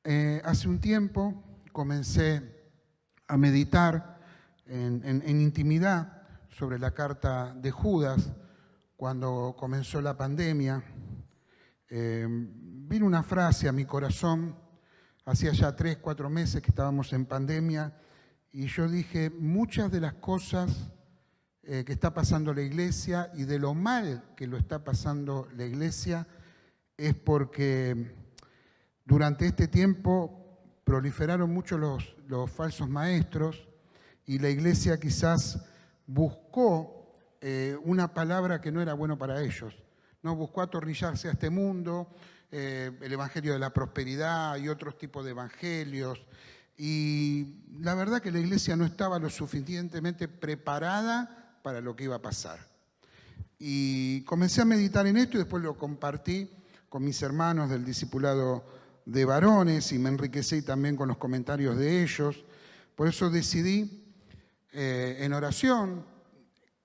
Hace un tiempo comencé a meditar en intimidad sobre la carta de Judas cuando comenzó la pandemia. Vino una frase a mi corazón, hacía ya 3, 4 meses que estábamos en pandemia, y yo dije, muchas de las cosas que está pasando la Iglesia y de lo mal que lo está pasando la Iglesia es porque durante este tiempo proliferaron mucho los falsos maestros y la Iglesia quizás buscó una palabra que no era bueno para ellos, ¿no? Buscó atornillarse a este mundo, el evangelio de la prosperidad y otros tipos de evangelios. Y la verdad que la Iglesia no estaba lo suficientemente preparada para lo que iba a pasar. Y comencé a meditar en esto y después lo compartí con mis hermanos del discipulado de varones y me enriquecí también con los comentarios de ellos. Por eso decidí en oración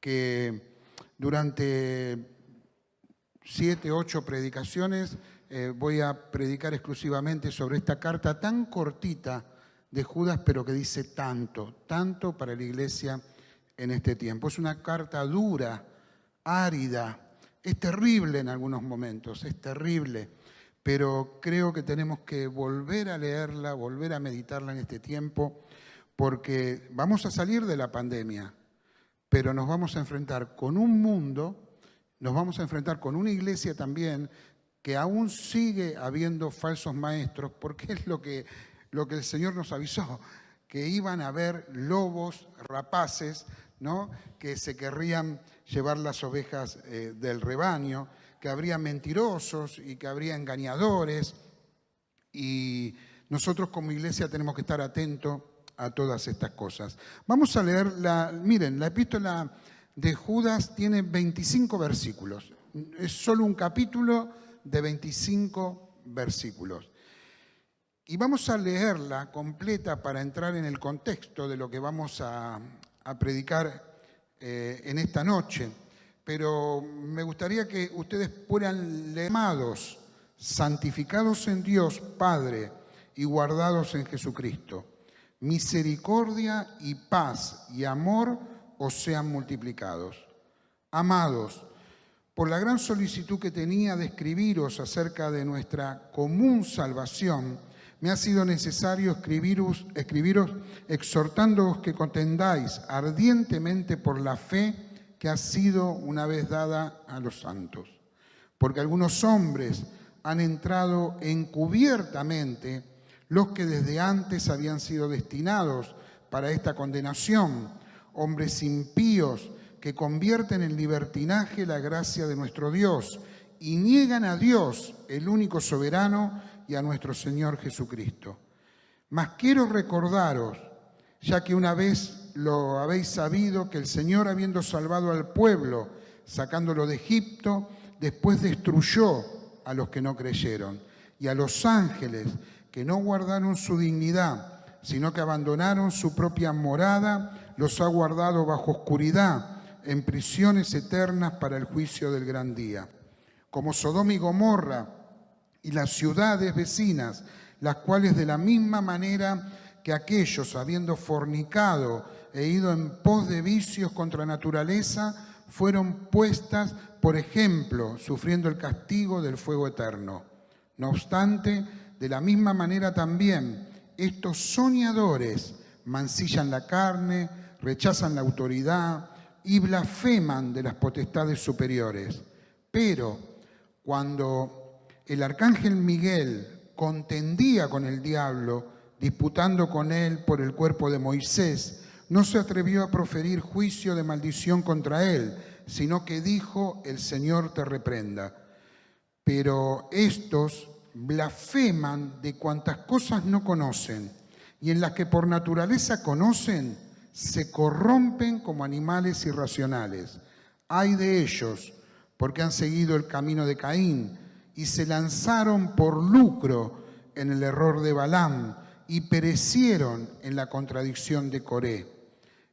que durante 7, 8 predicaciones voy a predicar exclusivamente sobre esta carta tan cortita de Judas, pero que dice tanto, tanto para la Iglesia en este tiempo. Es una carta dura, árida, es terrible en algunos momentos, es terrible, pero creo que tenemos que volver a leerla, volver a meditarla en este tiempo, porque vamos a salir de la pandemia, pero nos vamos a enfrentar con un mundo, nos vamos a enfrentar con una iglesia también que aún sigue habiendo falsos maestros, porque es lo que el Señor nos avisó, que iban a haber lobos rapaces, ¿no?, que se querrían llevar las ovejas del rebaño, que habría mentirosos y que habría engañadores. Y nosotros como iglesia tenemos que estar atentos a todas estas cosas. Vamos a leer, miren, la epístola de Judas tiene 25 versículos. Es solo un capítulo de 25 versículos. Y vamos a leerla completa para entrar en el contexto de lo que vamos a predicar en esta noche. Pero me gustaría que ustedes fueran amados, santificados en Dios Padre y guardados en Jesucristo. Misericordia y paz y amor os sean multiplicados. Amados, por la gran solicitud que tenía de escribiros acerca de nuestra común salvación, me ha sido necesario escribiros exhortándoos que contendáis ardientemente por la fe que ha sido una vez dada a los santos. Porque algunos hombres han entrado encubiertamente, los que desde antes habían sido destinados para esta condenación, hombres impíos que convierten en libertinaje la gracia de nuestro Dios y niegan a Dios, el único soberano, y a nuestro Señor Jesucristo. Mas quiero recordaros, ya que una vez lo habéis sabido, que el Señor, habiendo salvado al pueblo, sacándolo de Egipto, después destruyó a los que no creyeron, y a los ángeles que no guardaron su dignidad, sino que abandonaron su propia morada, los ha guardado bajo oscuridad, en prisiones eternas para el juicio del gran día. Como Sodoma y Gomorra y las ciudades vecinas, las cuales de la misma manera que aquellos, habiendo fornicado e ido en pos de vicios contra naturaleza, fueron puestas por ejemplo, sufriendo el castigo del fuego eterno. No obstante, de la misma manera también, estos soñadores mancillan la carne, rechazan la autoridad y blasfeman de las potestades superiores. Pero cuando el arcángel Miguel contendía con el diablo, disputando con él por el cuerpo de Moisés, no se atrevió a proferir juicio de maldición contra él, sino que dijo: el Señor te reprenda. Pero estos blasfeman de cuantas cosas no conocen, y en las que por naturaleza conocen, se corrompen como animales irracionales. Ay de ellos, porque han seguido el camino de Caín, y se lanzaron por lucro en el error de Balaam, y perecieron en la contradicción de Coré.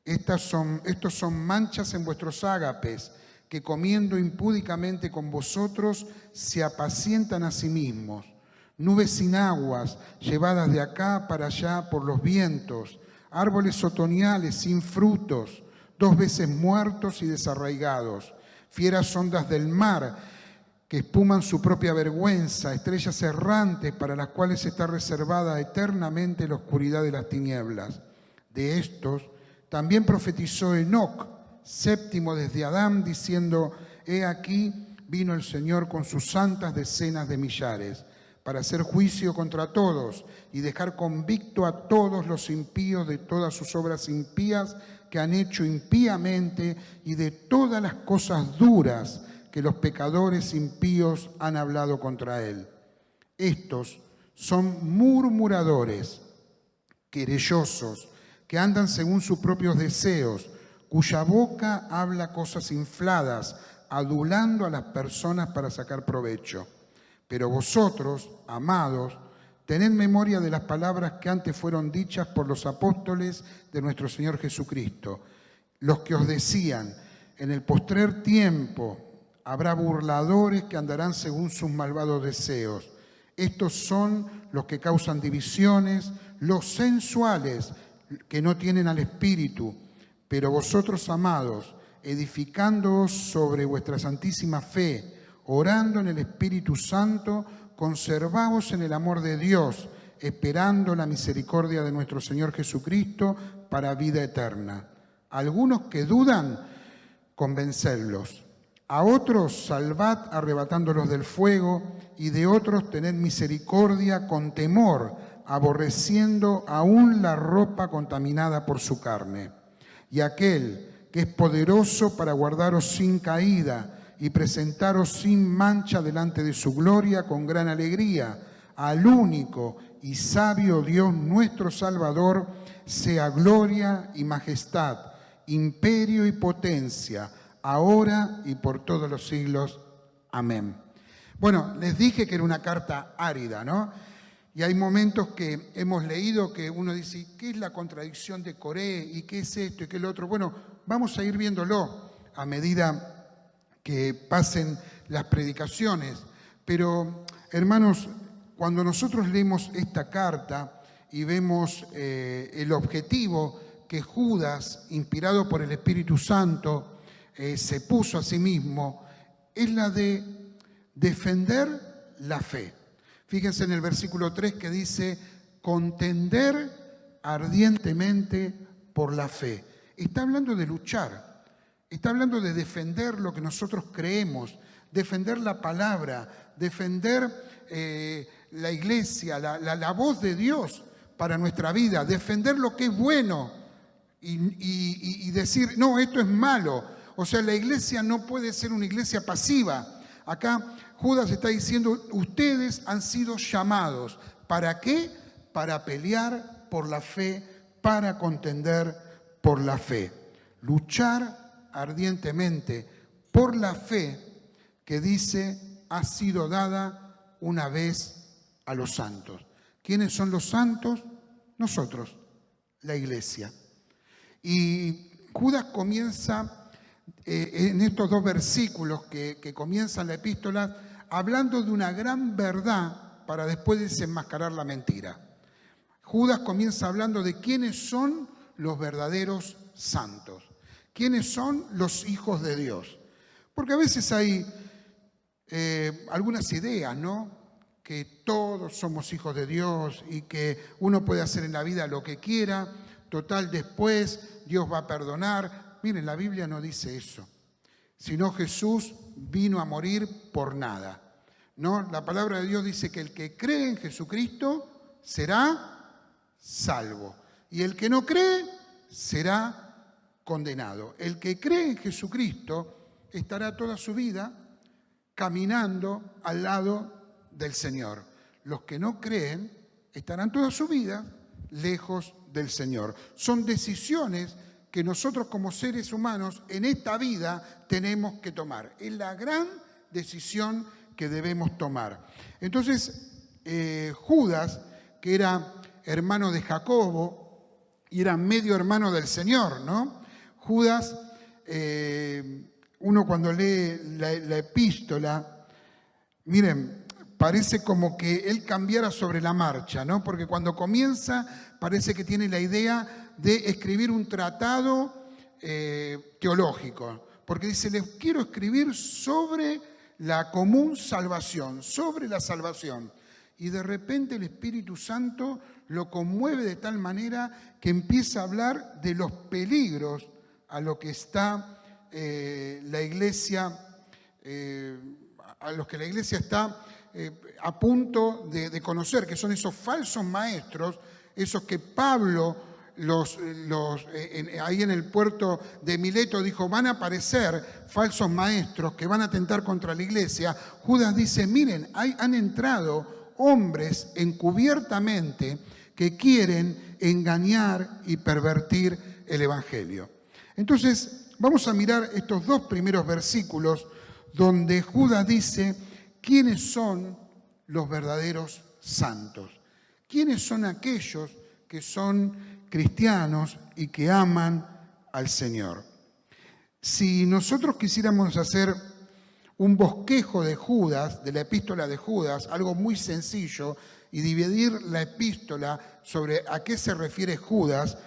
Estos son manchas en vuestros ágapes, que comiendo impúdicamente con vosotros se apacientan a sí mismos. nubes sin aguas, llevadas de acá para allá por los vientos, árboles otoñales sin frutos, 2 veces muertos y desarraigados, fieras ondas del mar que espuman su propia vergüenza, estrellas errantes para las cuales está reservada eternamente la oscuridad de las tinieblas. De estos también profetizó Enoc, séptimo desde Adán, diciendo: he aquí vino el Señor con sus santas decenas de millares, para hacer juicio contra todos y dejar convicto a todos los impíos de todas sus obras impías que han hecho impíamente y de todas las cosas duras que los pecadores impíos han hablado contra él. Estos son murmuradores, querellosos, que andan según sus propios deseos, cuya boca habla cosas infladas, adulando a las personas para sacar provecho. Pero vosotros, amados, tened memoria de las palabras que antes fueron dichas por los apóstoles de nuestro Señor Jesucristo, los que os decían: en el postrer tiempo habrá burladores que andarán según sus malvados deseos. Estos son los que causan divisiones, los sensuales, que no tienen al Espíritu. Pero vosotros, amados, edificándoos sobre vuestra santísima fe, orando en el Espíritu Santo, conservaos en el amor de Dios, esperando la misericordia de nuestro Señor Jesucristo para vida eterna. Algunos que dudan, convencedlos. A otros salvad arrebatándolos del fuego, y de otros tened misericordia con temor, aborreciendo aún la ropa contaminada por su carne. Y aquel que es poderoso para guardaros sin caída y presentaros sin mancha delante de su gloria con gran alegría, al único y sabio Dios nuestro Salvador, sea gloria y majestad, imperio y potencia, ahora y por todos los siglos. Amén. Bueno, les dije que era una carta árida, ¿no? Y hay momentos que hemos leído que uno dice: ¿qué es la contradicción de Coré? ¿Y qué es esto? ¿Y qué es lo otro? Bueno, vamos a ir viéndolo a medida que pasen las predicaciones. Pero, hermanos, cuando nosotros leemos esta carta y vemos el objetivo que Judas, inspirado por el Espíritu Santo, se puso a sí mismo, es la de defender la fe. Fíjense en el versículo 3 que dice: contender ardientemente por la fe. Está hablando de luchar, está hablando de defender lo que nosotros creemos, defender la palabra, defender la iglesia, la voz de Dios para nuestra vida, defender lo que es bueno y decir: no, esto es malo. O sea, la iglesia no puede ser una iglesia pasiva. Acá Judas está diciendo: ustedes han sido llamados. ¿Para qué? Para pelear por la fe, para contender por la fe. Luchar ardientemente por la fe que dice ha sido dada una vez a los santos. ¿Quiénes son los santos? Nosotros, la iglesia. Y Judas comienza en estos 2 versículos que comienzan la epístola hablando de una gran verdad para después desenmascarar la mentira. Judas comienza hablando de quiénes son los verdaderos santos, quiénes son los hijos de Dios. Porque a veces hay algunas ideas, ¿no? Que todos somos hijos de Dios y que uno puede hacer en la vida lo que quiera, total después Dios va a perdonar. Miren, la Biblia no dice eso, sino Jesús vino a morir por nada, ¿no? La palabra de Dios dice que el que cree en Jesucristo será salvo y el que no cree será condenado. El que cree en Jesucristo estará toda su vida caminando al lado del Señor. Los que no creen estarán toda su vida lejos del Señor. Son decisiones que nosotros como seres humanos en esta vida tenemos que tomar. Es la gran decisión que debemos tomar. Entonces, Judas, que era hermano de Jacobo y era medio hermano del Señor, ¿no? Judas, uno cuando lee la epístola, miren, parece como que él cambiara sobre la marcha, ¿no? Porque cuando comienza parece que tiene la idea de escribir un tratado teológico, porque dice, les quiero escribir sobre la común salvación, sobre la salvación. Y de repente el Espíritu Santo lo conmueve de tal manera que empieza a hablar de los peligros a lo que está la iglesia, a los que la iglesia está a punto de conocer, que son esos falsos maestros, esos que Pablo ahí en el puerto de Mileto dijo, van a aparecer falsos maestros que van a atentar contra la iglesia. Judas dice, miren, han entrado hombres encubiertamente que quieren engañar y pervertir el evangelio. Entonces, vamos a mirar estos dos primeros versículos donde Judas dice, ¿quiénes son los verdaderos santos? ¿Quiénes son aquellos que son cristianos y que aman al Señor? Si nosotros quisiéramos hacer un bosquejo de Judas, de la epístola de Judas, algo muy sencillo, y dividir la epístola sobre a qué se refiere Judas,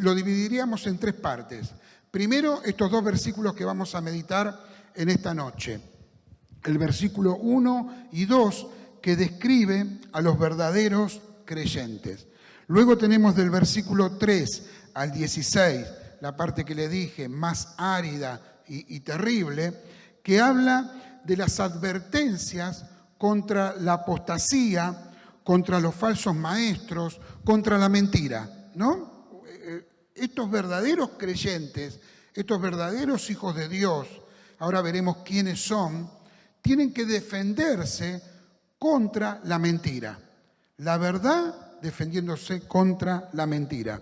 lo dividiríamos en tres partes. Primero, estos dos versículos que vamos a meditar en esta noche. El versículo 1 y 2, que describe a los verdaderos creyentes. Luego tenemos del versículo 3 al 16, la parte que le dije, más árida y terrible, que habla de las advertencias contra la apostasía, contra los falsos maestros, contra la mentira, ¿no? Estos verdaderos creyentes, estos verdaderos hijos de Dios, ahora veremos quiénes son, tienen que defenderse contra la mentira. La verdad defendiéndose contra la mentira.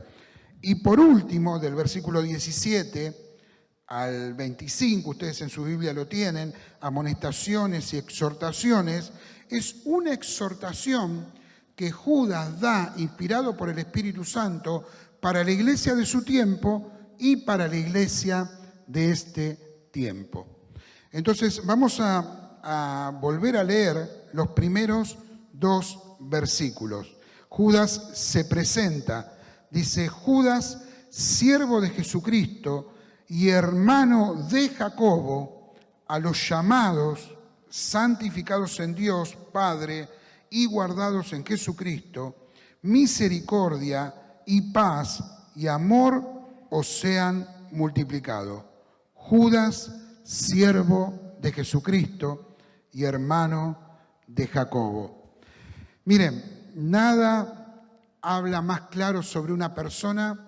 Y por último, del versículo 17 al 25, ustedes en su Biblia lo tienen, amonestaciones y exhortaciones, es una exhortación que Judas da, inspirado por el Espíritu Santo, para la iglesia de su tiempo y para la iglesia de este tiempo. Entonces vamos a volver a leer los primeros dos versículos. Judas se presenta, dice, Judas, siervo de Jesucristo y hermano de Jacobo, a los llamados, santificados en Dios Padre y guardados en Jesucristo, misericordia y paz y amor os sean multiplicados. Judas, siervo de Jesucristo y hermano de Jacobo. Miren, nada habla más claro sobre una persona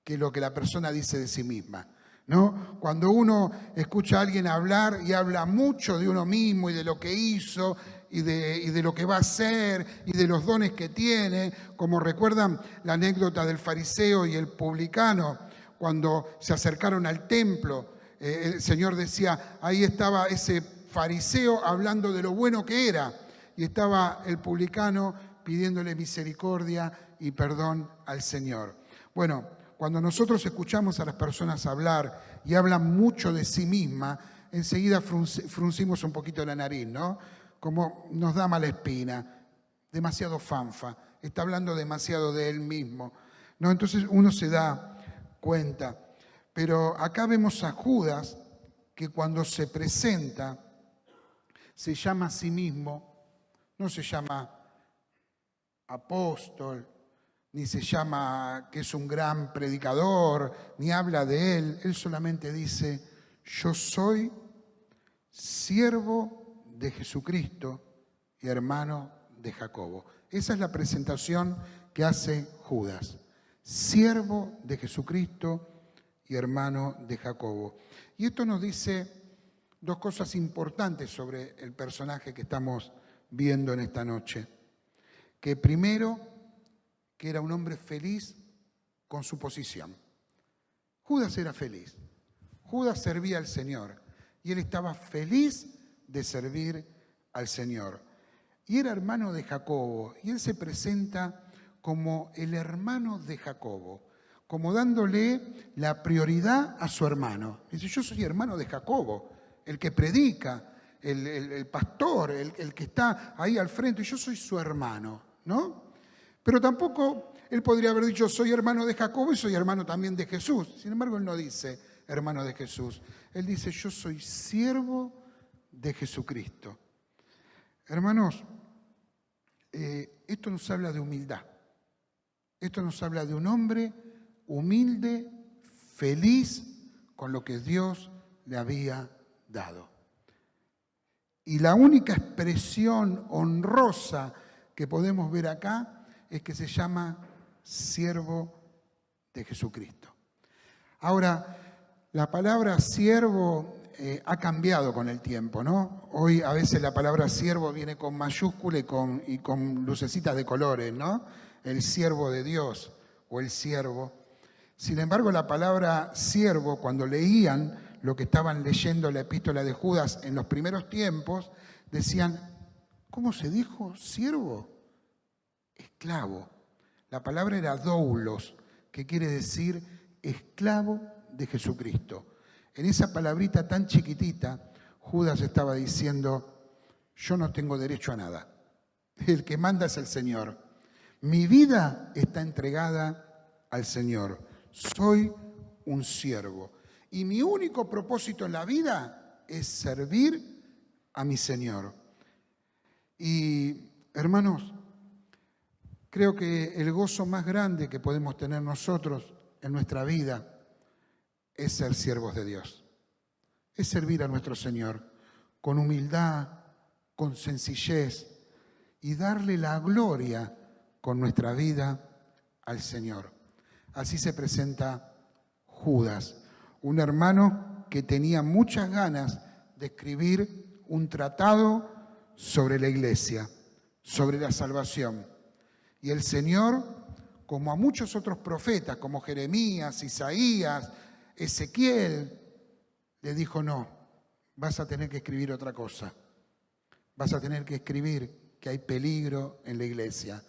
que lo que la persona dice de sí misma, ¿no? Cuando uno escucha a alguien hablar y habla mucho de uno mismo y de lo que hizo y de lo que va a hacer y de los dones que tiene, como recuerdan la anécdota del fariseo y el publicano, cuando se acercaron al templo, el Señor decía, ahí estaba ese fariseo hablando de lo bueno que era, y estaba el publicano pidiéndole misericordia y perdón al Señor. Bueno, cuando nosotros escuchamos a las personas hablar y hablan mucho de sí misma, enseguida fruncimos un poquito la nariz, ¿no? Como nos da mala espina, demasiado fanfa, está hablando demasiado de él mismo, ¿no? Entonces uno se da cuenta. Pero acá vemos a Judas que cuando se presenta se llama a sí mismo, no se llama apóstol, ni se llama que es un gran predicador, ni habla de él solamente dice, yo soy siervo de Jesucristo y hermano de Jacobo. Esa es la presentación que hace Judas, siervo de Jesucristo y hermano de Jacobo. Y esto nos dice dos cosas importantes sobre el personaje que estamos viendo en esta noche. Que primero, que era un hombre feliz con su posición. Judas era feliz. Judas servía al Señor y él estaba feliz de servir al Señor. Y era hermano de Jacobo y él se presenta como el hermano de Jacobo, como dándole la prioridad a su hermano. Dice, yo soy hermano de Jacobo, el que predica, el pastor, el que está ahí al frente, yo soy su hermano, ¿no? Pero tampoco él podría haber dicho, soy hermano de Jacobo y soy hermano también de Jesús. Sin embargo, él no dice hermano de Jesús. Él dice, yo soy siervo de Jesucristo. Hermanos, esto nos habla de humildad. Esto nos habla de un hombre humilde, feliz con lo que Dios le había dado. Y la única expresión honrosa que podemos ver acá es que se llama siervo de Jesucristo. Ahora, la palabra siervo ha cambiado con el tiempo, ¿no? Hoy a veces la palabra siervo viene con mayúscula y con lucecitas de colores, ¿no? El siervo de Dios o el siervo. Sin embargo, la palabra siervo, cuando leían lo que estaban leyendo la epístola de Judas en los primeros tiempos, decían, ¿cómo se dijo? ¿Siervo? Esclavo. La palabra era doulos, que quiere decir esclavo de Jesucristo. En esa palabrita tan chiquitita, Judas estaba diciendo, yo no tengo derecho a nada. El que manda es el Señor. Mi vida está entregada al Señor. Soy un siervo. Y mi único propósito en la vida es servir a mi Señor. Y, hermanos, creo que el gozo más grande que podemos tener nosotros en nuestra vida es ser siervos de Dios. Es servir a nuestro Señor con humildad, con sencillez y darle la gloria con nuestra vida al Señor. Así se presenta Judas, un hermano que tenía muchas ganas de escribir un tratado sobre la iglesia, sobre la salvación. Y el Señor, como a muchos otros profetas, como Jeremías, Isaías, Ezequiel, le dijo, no, vas a tener que escribir otra cosa. Vas a tener que escribir que hay peligro en la iglesia.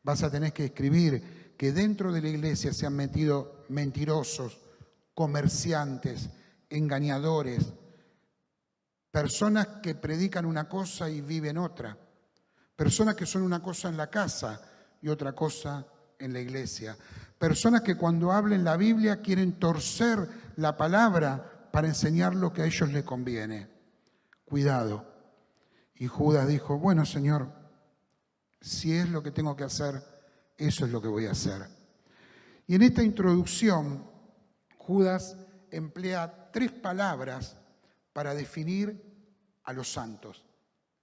Vas a tener que escribir que dentro de la iglesia se han metido mentirosos, comerciantes, engañadores, personas que predican una cosa y viven otra, personas que son una cosa en la casa y otra cosa en la iglesia, personas que cuando hablen la Biblia quieren torcer la palabra para enseñar lo que a ellos les conviene. Cuidado. Y Judas dijo, bueno, Señor, si es lo que tengo que hacer, eso es lo que voy a hacer. Y en esta introducción, Judas emplea 3 palabras para definir a los santos,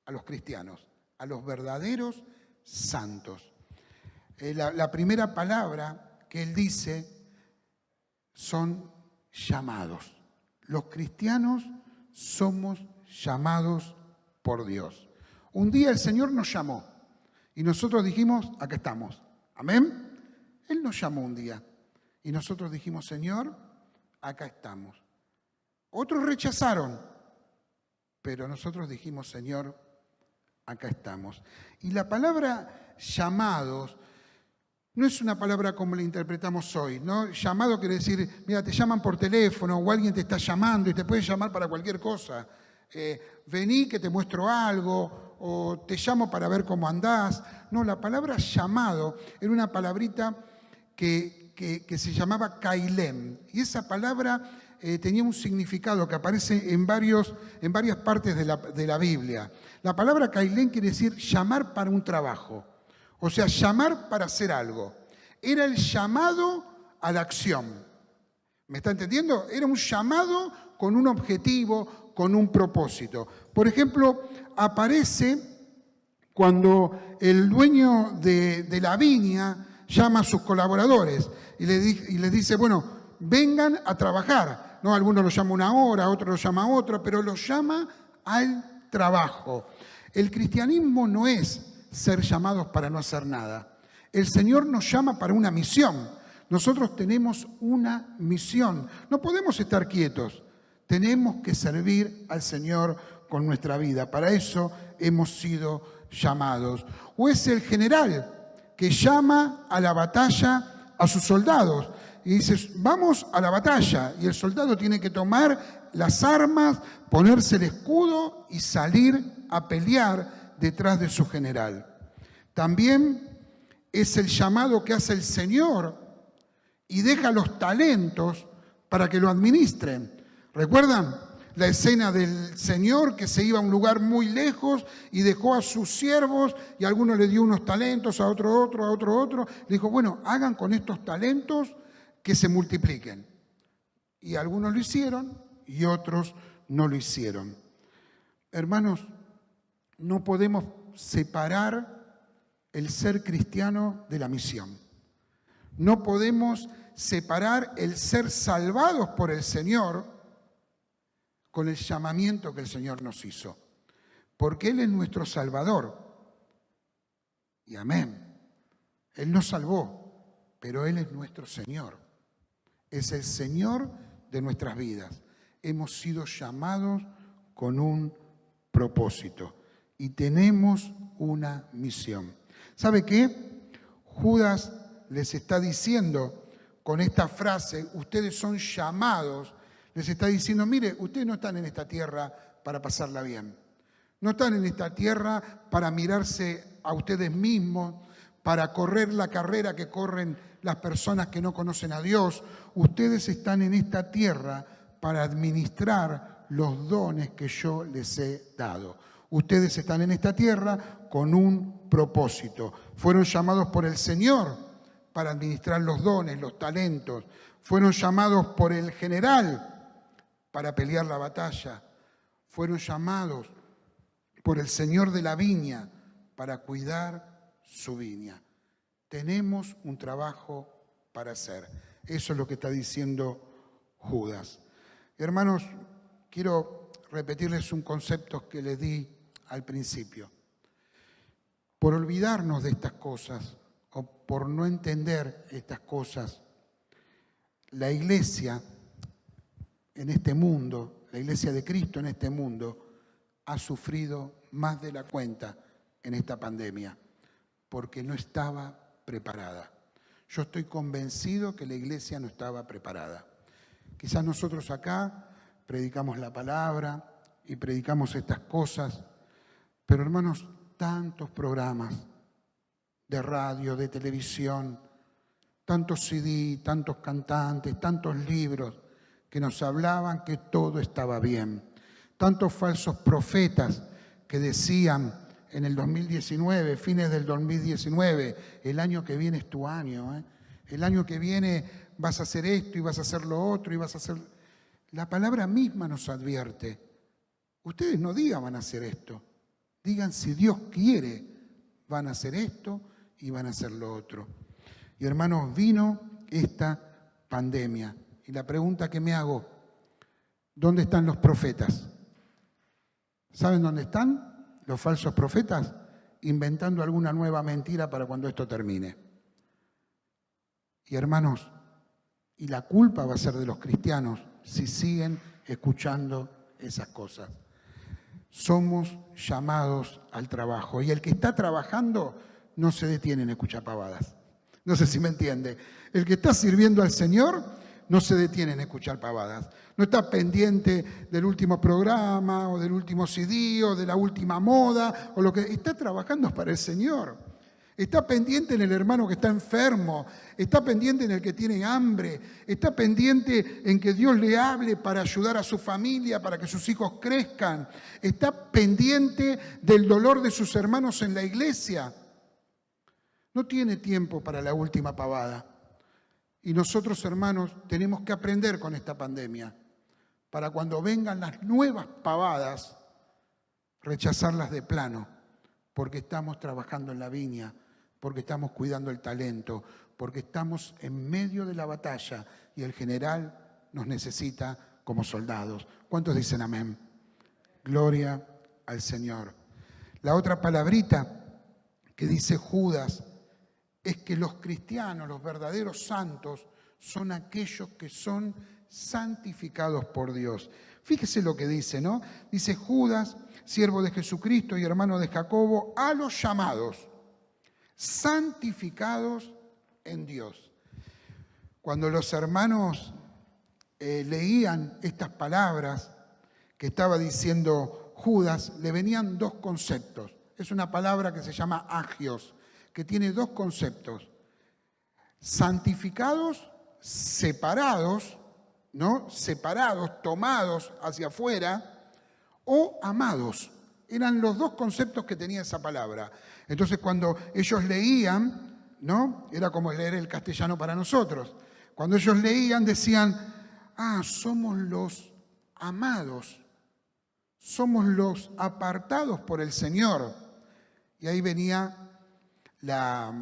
a los cristianos, a los verdaderos santos. La primera palabra que él dice son llamados. Los cristianos somos llamados por Dios. Un día el Señor nos llamó y nosotros dijimos, acá estamos. Amén. Él nos llamó un día y nosotros dijimos, Señor, acá estamos. Otros rechazaron, pero nosotros dijimos, Señor, acá estamos. Y la palabra llamados no es una palabra como la interpretamos hoy, ¿no? Llamado quiere decir, mira, te llaman por teléfono o alguien te está llamando y te puede llamar para cualquier cosa. Vení que te muestro algo o te llamo para ver cómo andás. No, la palabra llamado era una palabrita que se llamaba kailem. Y esa palabra tenía un significado que aparece en varias partes de la Biblia. La palabra kailem quiere decir llamar para un trabajo. O sea, llamar para hacer algo. Era el llamado a la acción. ¿Me está entendiendo? Era un llamado con un objetivo, con un propósito. Por ejemplo, aparece cuando el dueño de la viña llama a sus colaboradores y les dice, bueno, vengan a trabajar. No, algunos lo llama una hora, otro lo llama otra, pero los llama al trabajo. El cristianismo no es ser llamados para no hacer nada. El Señor nos llama para una misión. Nosotros tenemos una misión. No podemos estar quietos. Tenemos que servir al Señor con nuestra vida. Para eso hemos sido llamados. O es el general que llama a la batalla a sus soldados y dice, vamos a la batalla. Y el soldado tiene que tomar las armas, ponerse el escudo y salir a pelear detrás de su general. También es el llamado que hace el Señor y deja los talentos para que lo administren. ¿Recuerdan la escena del Señor que se iba a un lugar muy lejos y dejó a sus siervos y a algunos le dio unos talentos, a otro otro, a otro otro? Le dijo, bueno, hagan con estos talentos que se multipliquen. Y algunos lo hicieron y otros no lo hicieron. Hermanos, no podemos separar el ser cristiano de la misión. No podemos separar el ser salvados por el Señor con el llamamiento que el Señor nos hizo. Porque Él es nuestro Salvador. Y amén. Él nos salvó, pero Él es nuestro Señor. Es el Señor de nuestras vidas. Hemos sido llamados con un propósito y tenemos una misión. ¿Sabe qué? Judas les está diciendo con esta frase, ustedes son llamados, les está diciendo, mire, ustedes no están en esta tierra para pasarla bien. No están en esta tierra para mirarse a ustedes mismos, para correr la carrera que corren las personas que no conocen a Dios. Ustedes están en esta tierra para administrar los dones que yo les he dado. Ustedes están en esta tierra con un propósito. Fueron llamados por el Señor para administrar los dones, los talentos. Fueron llamados por el general para pelear la batalla. Fueron llamados por el Señor de la viña para cuidar su viña. Tenemos un trabajo para hacer. Eso es lo que está diciendo Judas. Hermanos, quiero repetirles un concepto que les di al principio. Por olvidarnos de estas cosas o por no entender estas cosas, la iglesia en este mundo, la iglesia de Cristo en este mundo, ha sufrido más de la cuenta en esta pandemia, porque no estaba preparada. Yo estoy convencido que la iglesia no estaba preparada. Quizás nosotros acá predicamos la palabra y predicamos estas cosas, pero hermanos, tantos programas de radio, de televisión, tantos CD, tantos cantantes, tantos libros que nos hablaban que todo estaba bien. Tantos falsos profetas que decían en el 2019, fines del 2019, el año que viene es tu año, el año que viene vas a hacer esto y vas a hacer lo otro y vas a hacer... La palabra misma nos advierte, ustedes no digan van a hacer esto, digan si Dios quiere van a hacer esto y van a hacer lo otro. Y hermanos, vino esta pandemia y la pregunta que me hago, ¿dónde están los profetas? ¿Saben dónde están los falsos profetas? Inventando alguna nueva mentira para cuando esto termine. Y hermanos, y la culpa va a ser de los cristianos si siguen escuchando esas cosas. Somos llamados al trabajo y el que está trabajando no se detiene en escuchar pavadas. No sé si me entiende. El que está sirviendo al Señor no se detiene en escuchar pavadas. No está pendiente del último programa o del último CD o de la última moda o lo que está trabajando para el Señor. Está pendiente en el hermano que está enfermo, está pendiente en el que tiene hambre, está pendiente en que Dios le hable para ayudar a su familia, para que sus hijos crezcan, está pendiente del dolor de sus hermanos en la iglesia. No tiene tiempo para la última pavada. Y nosotros, hermanos, tenemos que aprender con esta pandemia para cuando vengan las nuevas pavadas, rechazarlas de plano, porque estamos trabajando en la viña, porque estamos cuidando el talento, porque estamos en medio de la batalla y el general nos necesita como soldados. ¿Cuántos dicen amén? Gloria al Señor. La otra palabrita que dice Judas es que los cristianos, los verdaderos santos, son aquellos que son santificados por Dios. Fíjese lo que dice, ¿no? Dice Judas, siervo de Jesucristo y hermano de Jacobo, a los llamados, santificados en Dios. Cuando los hermanos leían estas palabras que estaba diciendo Judas, le venían dos conceptos. Es una palabra que se llama agios, que tiene dos conceptos. Santificados, separados, ¿no? Separados, tomados hacia afuera, o amados. Eran los dos conceptos que tenía esa palabra. Entonces, cuando ellos leían, ¿no? Era como leer el castellano para nosotros. Cuando ellos leían, decían, somos los amados, somos los apartados por el Señor. Y ahí venía la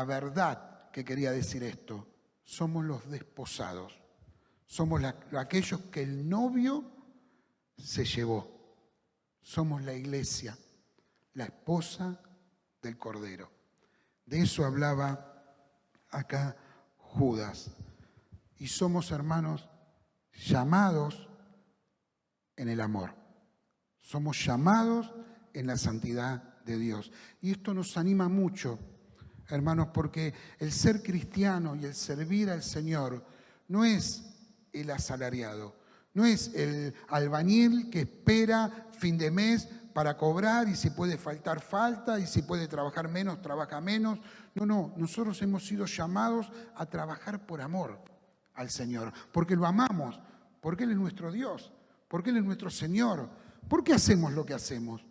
verdad que quería decir esto. Somos los desposados, somos aquellos que el novio se llevó. Somos la iglesia, la esposa del Cordero. De eso hablaba acá Judas. Y somos, hermanos, llamados en el amor. Somos llamados en la santidad de Dios. Y esto nos anima mucho, hermanos, porque el ser cristiano y el servir al Señor no es el asalariado, no es el albañil que espera fin de mes para cobrar y si puede faltar, falta, y si puede trabajar menos, trabaja menos. No, nosotros hemos sido llamados a trabajar por amor al Señor, porque lo amamos, porque Él es nuestro Dios, porque Él es nuestro Señor. ¿Por qué hacemos lo que hacemos?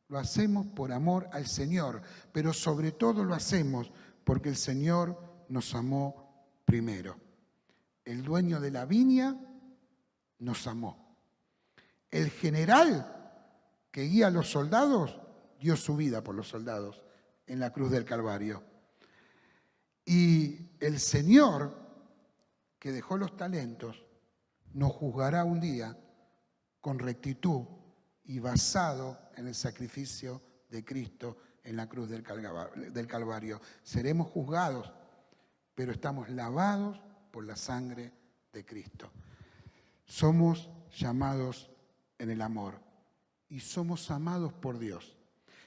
Lo hacemos por amor al Señor, pero sobre todo lo hacemos porque el Señor nos amó primero. El dueño de la viña nos amó. El general que guía a los soldados dio su vida por los soldados en la cruz del Calvario. Y el Señor que dejó los talentos nos juzgará un día con rectitud y basado en el sacrificio de Cristo en la cruz del Calvario. Seremos juzgados, pero estamos lavados por la sangre de Cristo. Somos llamados en el amor y somos amados por Dios.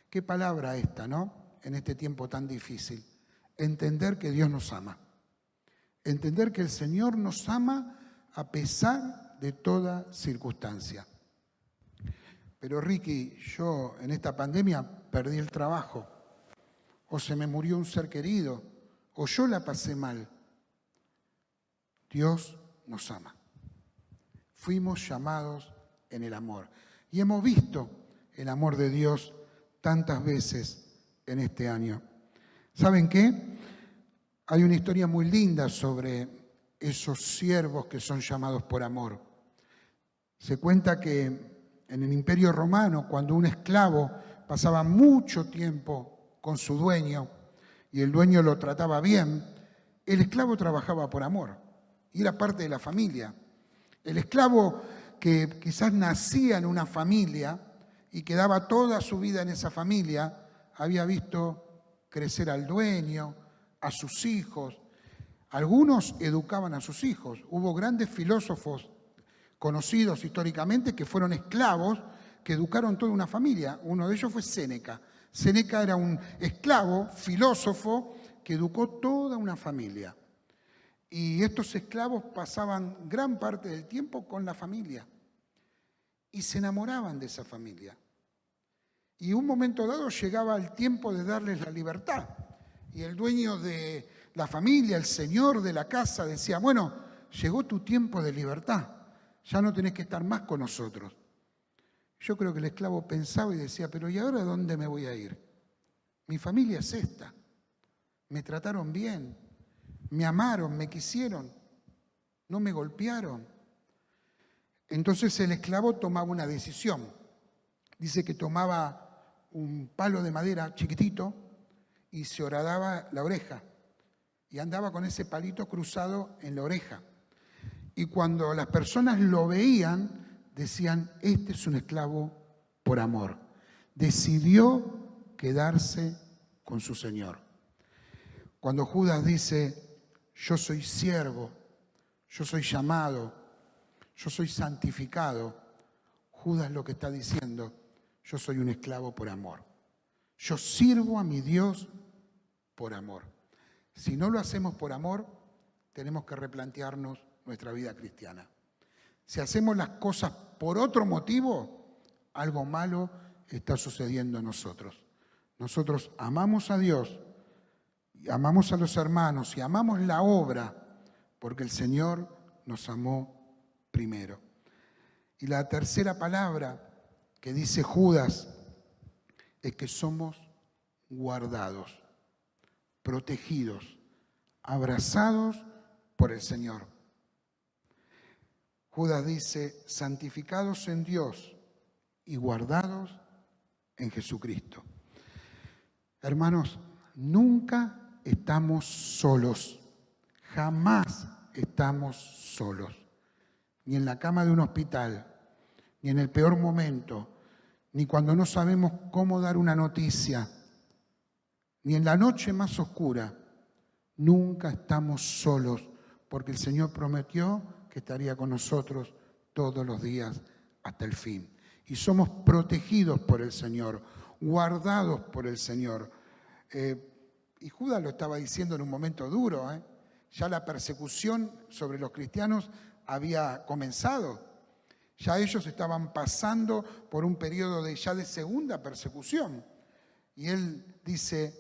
Qué palabra esta, ¿no? En este tiempo tan difícil. Entender que Dios nos ama. Entender que el Señor nos ama a pesar de toda circunstancia. Pero Ricky, yo en esta pandemia perdí el trabajo, o se me murió un ser querido, o yo la pasé mal. Dios nos ama. Fuimos llamados en el amor. Y hemos visto el amor de Dios tantas veces en este año. ¿Saben qué? Hay una historia muy linda sobre esos siervos que son llamados por amor. Se cuenta que en el Imperio Romano, cuando un esclavo pasaba mucho tiempo con su dueño y el dueño lo trataba bien, el esclavo trabajaba por amor y era parte de la familia. El esclavo que quizás nacía en una familia y quedaba toda su vida en esa familia, había visto crecer al dueño, a sus hijos. Algunos educaban a sus hijos. Hubo grandes filósofos conocidos históricamente que fueron esclavos que educaron toda una familia. Uno de ellos fue Séneca. Séneca era un esclavo, filósofo, que educó toda una familia. Y estos esclavos pasaban gran parte del tiempo con la familia y se enamoraban de esa familia. Y un momento dado llegaba el tiempo de darles la libertad. Y el dueño de la familia, el señor de la casa, decía, bueno, llegó tu tiempo de libertad, ya no tenés que estar más con nosotros. Yo creo que el esclavo pensaba y decía, pero ¿y ahora dónde me voy a ir? Mi familia es esta, me trataron bien, me amaron, me quisieron, no me golpearon. Entonces el esclavo tomaba una decisión. Dice que tomaba un palo de madera chiquitito y se horadaba la oreja y andaba con ese palito cruzado en la oreja. Y cuando las personas lo veían, decían, este es un esclavo por amor. Decidió quedarse con su Señor. Cuando Judas dice, yo soy siervo, yo soy llamado, yo soy santificado, Judas lo que está diciendo, yo soy un esclavo por amor. Yo sirvo a mi Dios por amor. Si no lo hacemos por amor, tenemos que replantearnos nuestra vida cristiana. Si hacemos las cosas por otro motivo, algo malo está sucediendo en nosotros. Nosotros amamos a Dios, amamos a los hermanos y amamos la obra porque el Señor nos amó primero. Y la tercera palabra que dice Judas es que somos guardados, protegidos, abrazados por el Señor. Judas dice, santificados en Dios y guardados en Jesucristo. Hermanos, nunca estamos solos, jamás estamos solos, ni en la cama de un hospital, ni en el peor momento, ni cuando no sabemos cómo dar una noticia, ni en la noche más oscura. Nunca estamos solos, porque el Señor prometió que estaría con nosotros todos los días hasta el fin. Y somos protegidos por el Señor, guardados por el Señor. Y Judas lo estaba diciendo en un momento duro, Ya la persecución sobre los cristianos había comenzado. Ya ellos estaban pasando por un periodo de segunda persecución. Y él dice,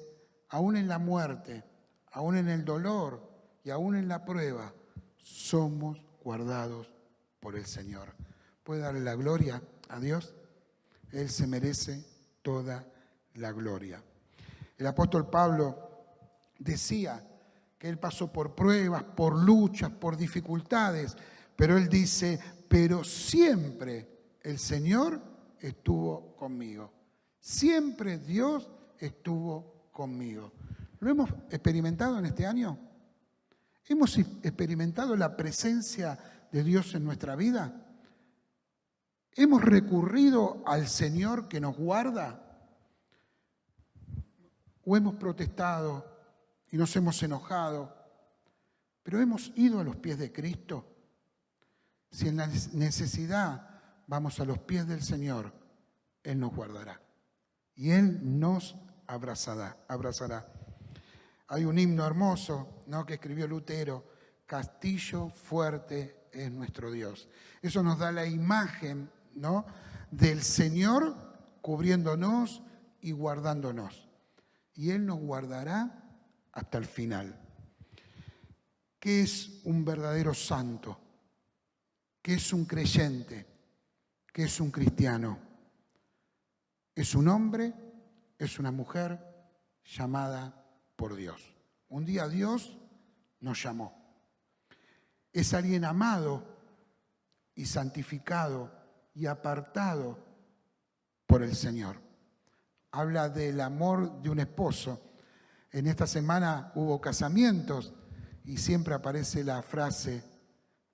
aún en la muerte, aún en el dolor y aún en la prueba, somos guardados por el Señor. ¿Puede darle la gloria a Dios? Él se merece toda la gloria. El apóstol Pablo decía que él pasó por pruebas, por luchas, por dificultades, pero él dice, pero siempre el Señor estuvo conmigo. Siempre Dios estuvo conmigo. ¿Lo hemos experimentado en este año? ¿Hemos experimentado la presencia de Dios en nuestra vida? ¿Hemos recurrido al Señor que nos guarda? ¿O hemos protestado y nos hemos enojado? ¿Pero hemos ido a los pies de Cristo? Si en la necesidad vamos a los pies del Señor, Él nos guardará. Y Él nos abrazará. Hay un himno hermoso, ¿no?, que escribió Lutero, Castillo fuerte es nuestro Dios. Eso nos da la imagen, ¿no?, del Señor cubriéndonos y guardándonos. Y Él nos guardará hasta el final. ¿Qué es un verdadero santo? ¿Qué es un creyente? ¿Qué es un cristiano? Es un hombre, es una mujer llamada por Dios. Un día Dios nos llamó. Es alguien amado y santificado y apartado por el Señor. Habla del amor de un esposo. En esta semana hubo casamientos y siempre aparece la frase,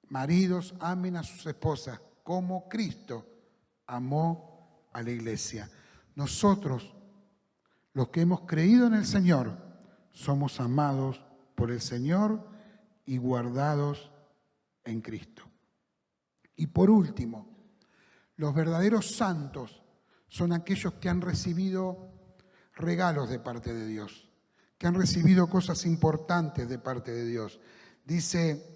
maridos amen a sus esposas como Cristo amó a la iglesia. Nosotros, los que hemos creído en el Señor, somos amados por el Señor y guardados en Cristo. Y por último, los verdaderos santos son aquellos que han recibido regalos de parte de Dios, que han recibido cosas importantes de parte de Dios. Dice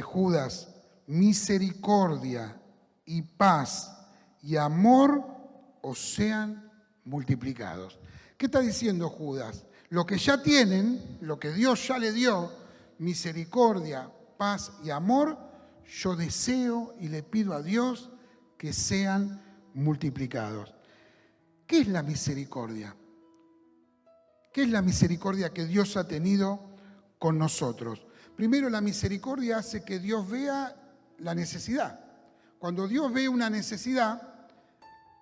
Judas, misericordia y paz y amor os sean multiplicados. ¿Qué está diciendo Judas? Lo que ya tienen, lo que Dios ya le dio, misericordia, paz y amor, yo deseo y le pido a Dios que sean multiplicados. ¿Qué es la misericordia? ¿Qué es la misericordia que Dios ha tenido con nosotros? Primero, la misericordia hace que Dios vea la necesidad. Cuando Dios ve una necesidad,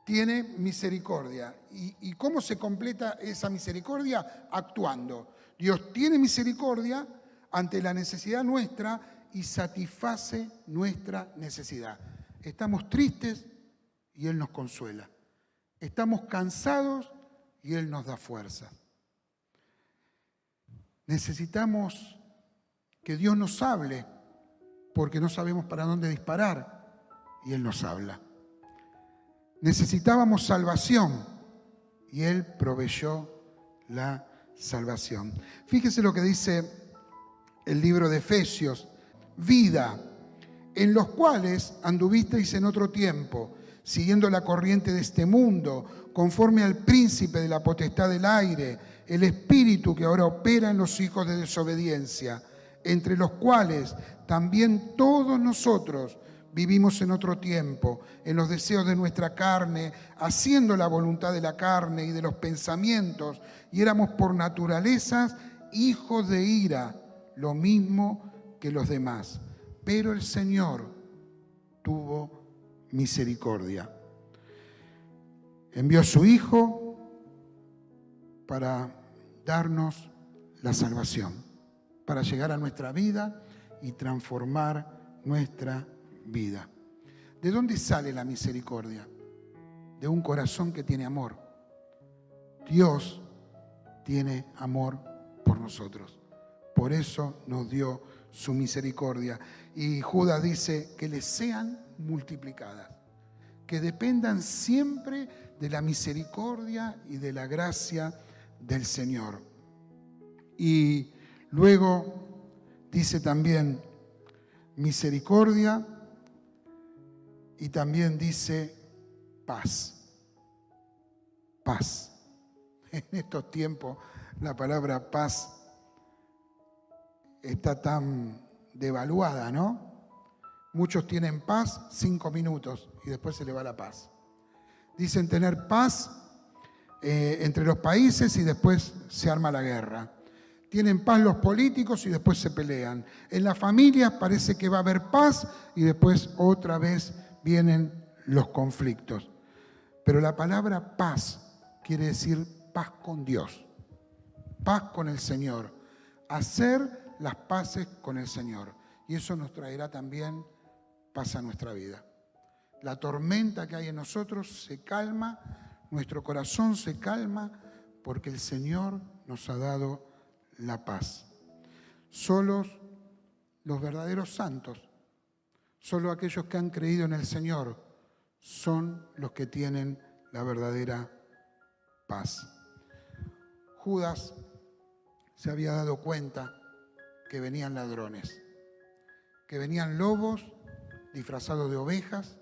tiene misericordia. ¿Y cómo se completa esa misericordia? Actuando. Dios tiene misericordia ante la necesidad nuestra y satisface nuestra necesidad. Estamos tristes y Él nos consuela. Estamos cansados y Él nos da fuerza. Necesitamos que Dios nos hable porque no sabemos para dónde disparar y Él nos habla. Necesitábamos salvación y Él proveyó la salvación. Fíjese lo que dice el libro de Efesios, vida, en los cuales anduvisteis en otro tiempo, siguiendo la corriente de este mundo, conforme al príncipe de la potestad del aire, el espíritu que ahora opera en los hijos de desobediencia, entre los cuales también todos nosotros vivimos en otro tiempo, en los deseos de nuestra carne, haciendo la voluntad de la carne y de los pensamientos, y éramos por naturaleza hijos de ira, lo mismo que los demás. Pero el Señor tuvo misericordia. Envió a su Hijo para darnos la salvación, para llegar a nuestra vida y transformar nuestra vida. ¿De dónde sale la misericordia? De un corazón que tiene amor. Dios tiene amor por nosotros. Por eso nos dio su misericordia. Y Judas dice que les sean multiplicadas, que dependan siempre de la misericordia y de la gracia del Señor. Y luego dice también misericordia y también dice paz. Paz. En estos tiempos la palabra paz está tan devaluada, ¿no? Muchos tienen paz 5 minutos y después se le va la paz. Dicen tener paz entre los países y después se arma la guerra. Tienen paz los políticos y después se pelean. En las familias parece que va a haber paz y después otra vez vienen los conflictos. Pero la palabra paz quiere decir paz con Dios, paz con el Señor, hacer las paces con el Señor. Y eso nos traerá también paz a nuestra vida. La tormenta que hay en nosotros se calma, nuestro corazón se calma porque el Señor nos ha dado la paz. Solos los verdaderos santos, solo aquellos que han creído en el Señor, son los que tienen la verdadera paz. Judas se había dado cuenta que venían ladrones, que venían lobos disfrazados de ovejas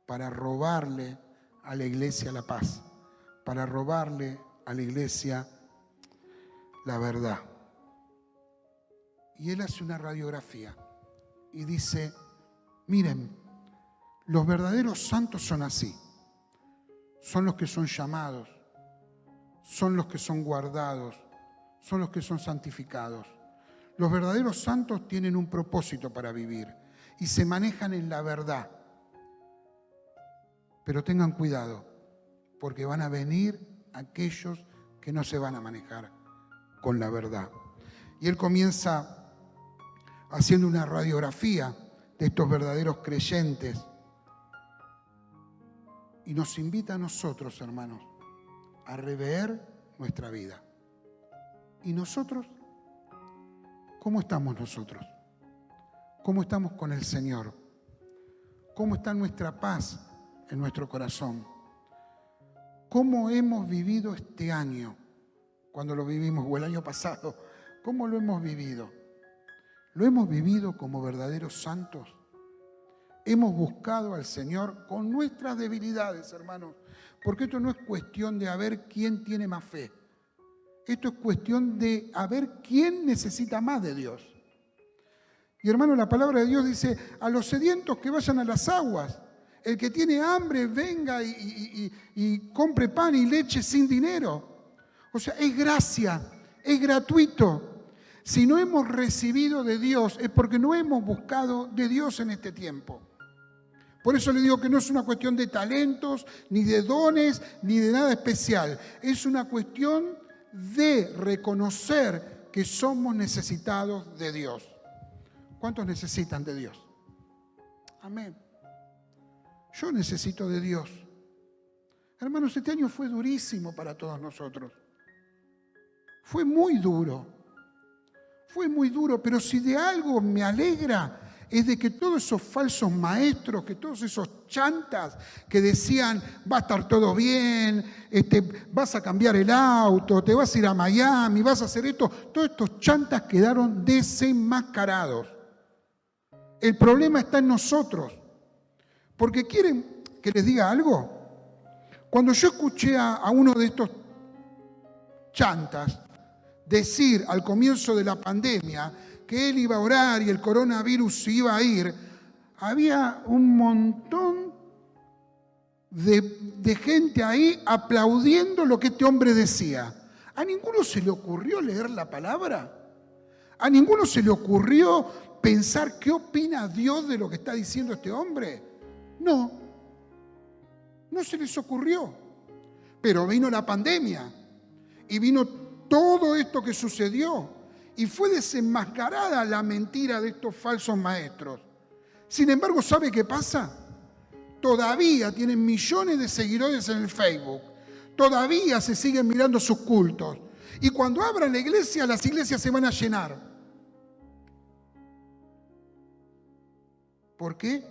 para robarle a la iglesia la paz, para robarle a la iglesia la verdad. Y él hace una radiografía y dice, miren, los verdaderos santos son así, son los que son llamados, son los que son guardados, son los que son santificados. Los verdaderos santos tienen un propósito para vivir y se manejan en la verdad. Pero tengan cuidado, porque van a venir aquellos que no se van a manejar con la verdad. Y él comienza haciendo una radiografía de estos verdaderos creyentes y nos invita a nosotros, hermanos, a rever nuestra vida. ¿Y nosotros? ¿Cómo estamos nosotros? ¿Cómo estamos con el Señor? ¿Cómo está nuestra paz en nuestro corazón? ¿Cómo hemos vivido este año, cuando lo vivimos, o el año pasado? ¿Cómo lo hemos vivido? ¿Lo hemos vivido como verdaderos santos? Hemos buscado al Señor con nuestras debilidades, hermanos, porque esto no es cuestión de a ver quién tiene más fe. Esto es cuestión de a ver quién necesita más de Dios. Y hermano, la palabra de Dios dice, a los sedientos que vayan a las aguas. El que tiene hambre venga y compre pan y leche sin dinero. O sea, es gracia, es gratuito. Si no hemos recibido de Dios es porque no hemos buscado de Dios en este tiempo. Por eso le digo que no es una cuestión de talentos, ni de dones, ni de nada especial. Es una cuestión de reconocer que somos necesitados de Dios. ¿Cuántos necesitan de Dios? Amén. Yo necesito de Dios. Hermanos, este año fue durísimo para todos nosotros. Fue muy duro. Fue muy duro, pero si de algo me alegra es de que todos esos falsos maestros, que todos esos chantas que decían va a estar todo bien, vas a cambiar el auto, te vas a ir a Miami, vas a hacer esto, todos estos chantas quedaron desenmascarados. El problema está en nosotros. Porque quieren que les diga algo. Cuando yo escuché a uno de estos chantas decir al comienzo de la pandemia que él iba a orar y el coronavirus se iba a ir, había un montón de gente ahí aplaudiendo lo que este hombre decía. ¿A ninguno se le ocurrió leer la palabra? ¿A ninguno se le ocurrió pensar qué opina Dios de lo que está diciendo este hombre? No, no se les ocurrió. Pero vino la pandemia y vino todo esto que sucedió y fue desenmascarada la mentira de estos falsos maestros. Sin embargo, ¿sabe qué pasa? Todavía tienen millones de seguidores en el Facebook. Todavía se siguen mirando sus cultos. Y cuando abran la iglesia, las iglesias se van a llenar. ¿Por qué?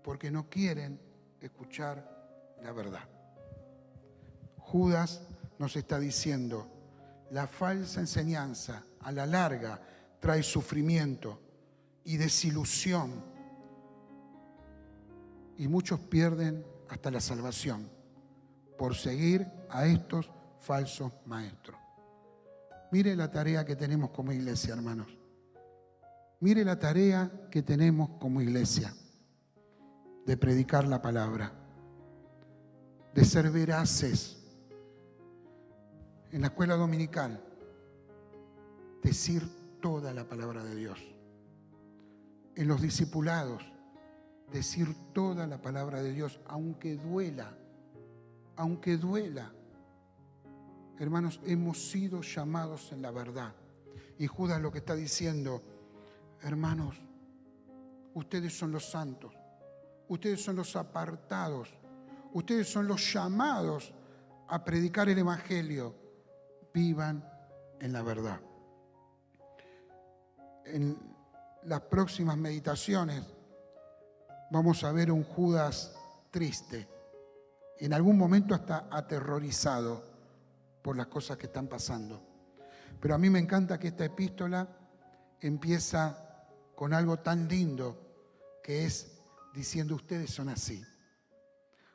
Porque no quieren escuchar la verdad. Judas nos está diciendo, la falsa enseñanza a la larga trae sufrimiento y desilusión. Y muchos pierden hasta la salvación por seguir a estos falsos maestros. Mire la tarea que tenemos como iglesia, hermanos. Mire la tarea que tenemos como iglesia de predicar la palabra, de ser veraces en la escuela dominical, decir toda la palabra de Dios. En los discipulados, decir toda la palabra de Dios, aunque duela, aunque duela. Hermanos, hemos sido llamados en la verdad. Y Judas lo que está diciendo, hermanos, ustedes son los santos, ustedes son los apartados, ustedes son los llamados a predicar el evangelio. Vivan en la verdad. En las próximas meditaciones vamos a ver un Judas triste, en algún momento hasta aterrorizado por las cosas que están pasando. Pero a mí me encanta que esta epístola empieza con algo tan lindo que es diciendo, ustedes son así.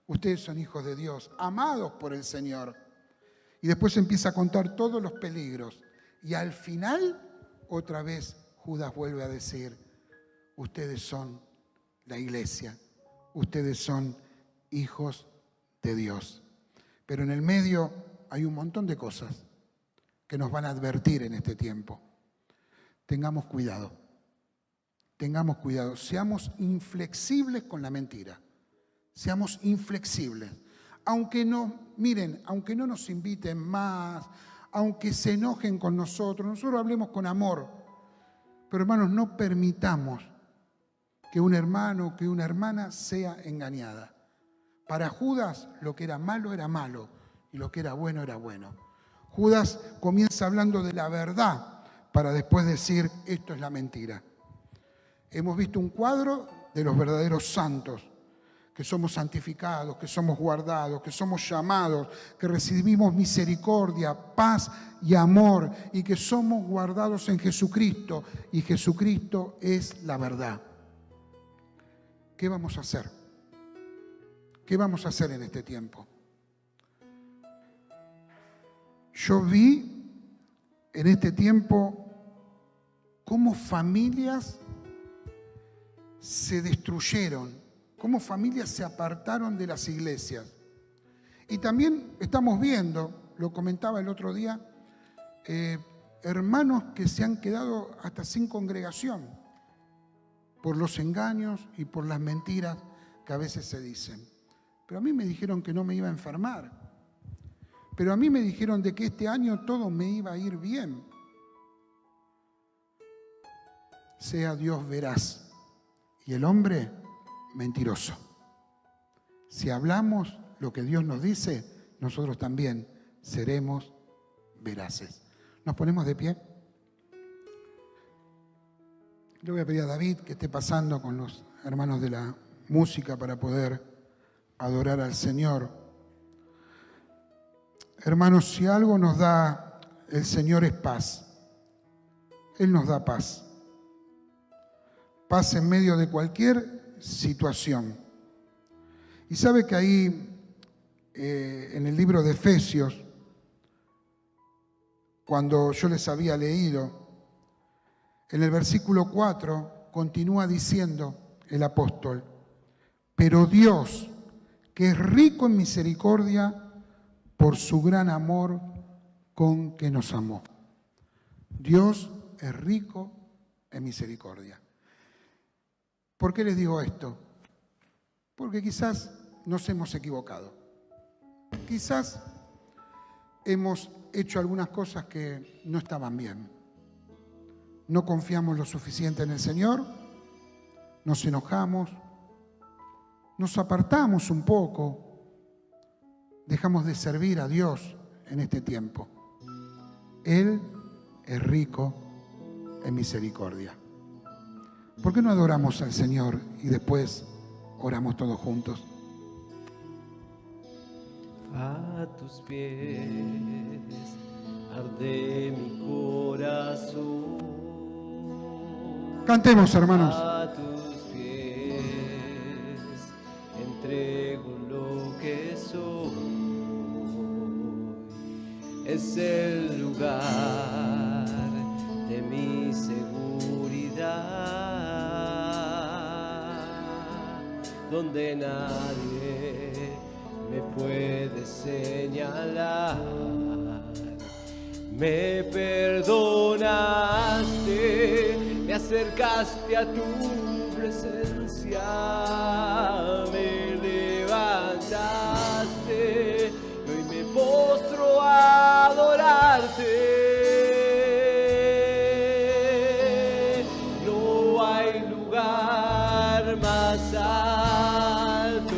Ustedes son hijos de Dios, amados por el Señor. Y después empieza a contar todos los peligros. Y al final, otra vez, Judas vuelve a decir, ustedes son la iglesia, ustedes son hijos de Dios. Pero en el medio hay un montón de cosas que nos van a advertir en este tiempo. Tengamos cuidado, seamos inflexibles con la mentira, seamos inflexibles. Aunque no, miren, aunque no nos inviten más, aunque se enojen con nosotros hablemos con amor. Pero hermanos, no permitamos que un hermano, que una hermana sea engañada. Para Judas lo que era malo y lo que era bueno. Judas comienza hablando de la verdad para después decir esto es la mentira. Hemos visto un cuadro de los verdaderos santos, que somos santificados, que somos guardados, que somos llamados, que recibimos misericordia, paz y amor y que somos guardados en Jesucristo y Jesucristo es la verdad. ¿Qué vamos a hacer? ¿Qué vamos a hacer en este tiempo? Yo vi en este tiempo cómo familias se destruyeron, cómo familias se apartaron de las iglesias. Y también estamos viendo, lo comentaba el otro día, hermanos que se han quedado hasta sin congregación por los engaños y por las mentiras que a veces se dicen. Pero a mí me dijeron que no me iba a enfermar. Pero a mí me dijeron de que este año todo me iba a ir bien. Sea Dios veraz y el hombre mentiroso. Si hablamos lo que Dios nos dice, nosotros también seremos veraces. ¿Nos ponemos de pie? Le voy a pedir a David que esté pasando con los hermanos de la música para poder adorar al Señor. Hermanos, si algo nos da el Señor es paz. Él nos da paz. Paz en medio de cualquier situación. Y sabe que ahí, en el libro de Efesios, cuando yo les había leído, en el versículo 4 continúa diciendo el apóstol: pero Dios, que es rico en misericordia, por su gran amor con que nos amó. Dios es rico en misericordia. ¿Por qué les digo esto? Porque quizás nos hemos equivocado. Quizás hemos hecho algunas cosas que no estaban bien. No confiamos lo suficiente en el Señor, nos enojamos, nos apartamos un poco, dejamos de servir a Dios en este tiempo. Él es rico en misericordia. ¿Por qué no adoramos al Señor y después oramos todos juntos? A tus pies arde mi corazón. Cantemos, hermanos. A tus pies entrego lo que soy. Es el lugar de mi seguridad, donde nadie me puede señalar. Me perdonaste, me acercaste a tu presencia, me levantaste, hoy me postro a adorarte. No hay lugar más alto,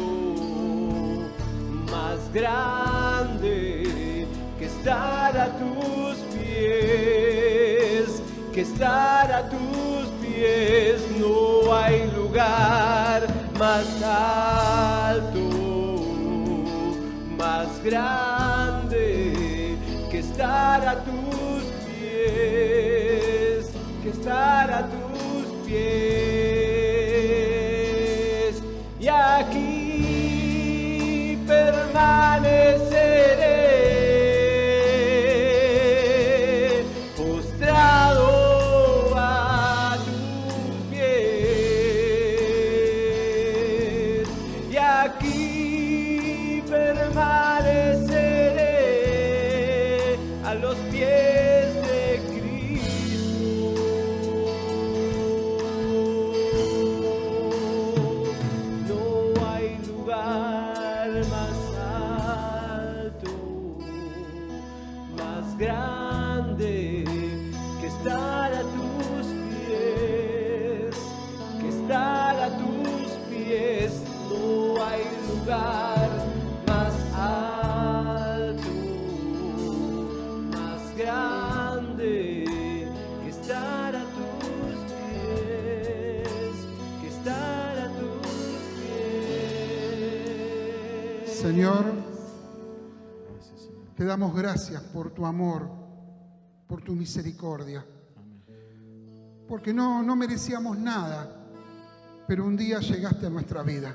más grande que estar a tus pies, que estar a tus pies. No hay lugar más alto, más grande que estar a tus pies, que estar a tus pies. Y aquí permaneceré postrado a tus pies. Y aquí permaneceré a los pies de Cristo. No hay lugar más alto, más grande que estar a tus pies, que estar a tus pies. No hay lugar más alto, más grande que estar a tus pies, que estar a tus pies. Señor, te damos gracias por tu amor, por tu misericordia. Porque no merecíamos nada, pero un día llegaste a nuestra vida.